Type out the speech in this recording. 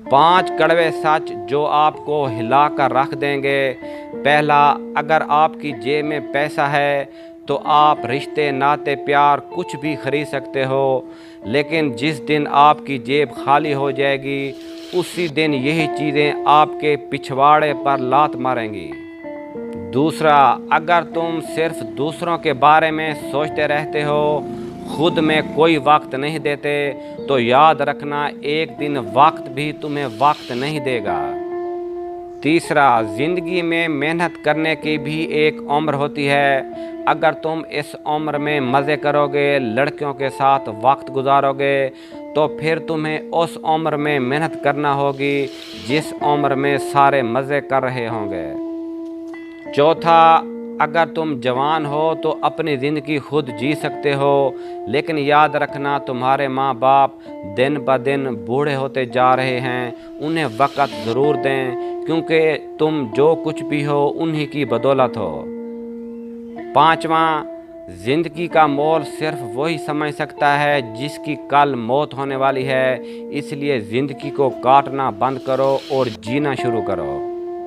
5 कड़वे सच जो आपको हिला कर रख देंगे। पहला, अगर आपकी जेब में पैसा है तो आप रिश्ते, नाते, प्यार कुछ भी खरीद सकते हो, लेकिन जिस दिन आपकी जेब खाली हो जाएगी उसी दिन यही चीज़ें आपके पिछवाड़े पर लात मारेंगी। दूसरा, अगर तुम सिर्फ दूसरों के बारे में सोचते रहते हो, खुद में कोई वक्त नहीं देते, तो याद रखना एक दिन वक्त भी तुम्हें वक्त नहीं देगा। तीसरा, ज़िंदगी में मेहनत करने की भी एक उम्र होती है। अगर तुम इस उम्र में मज़े करोगे, लड़कियों के साथ वक्त गुजारोगे, तो फिर तुम्हें उस उम्र में मेहनत करना होगी जिस उम्र में सारे मज़े कर रहे होंगे। चौथा, अगर तुम जवान हो तो अपनी ज़िंदगी खुद जी सकते हो, लेकिन याद रखना तुम्हारे माँ बाप दिन ब दिन बूढ़े होते जा रहे हैं। उन्हें वक़्त ज़रूर दें, क्योंकि तुम जो कुछ भी हो उन्हीं की बदौलत हो। पाँचवा, ज़िंदगी का मोल सिर्फ वही समझ सकता है जिसकी कल मौत होने वाली है। इसलिए ज़िंदगी को काटना बंद करो और जीना शुरू करो।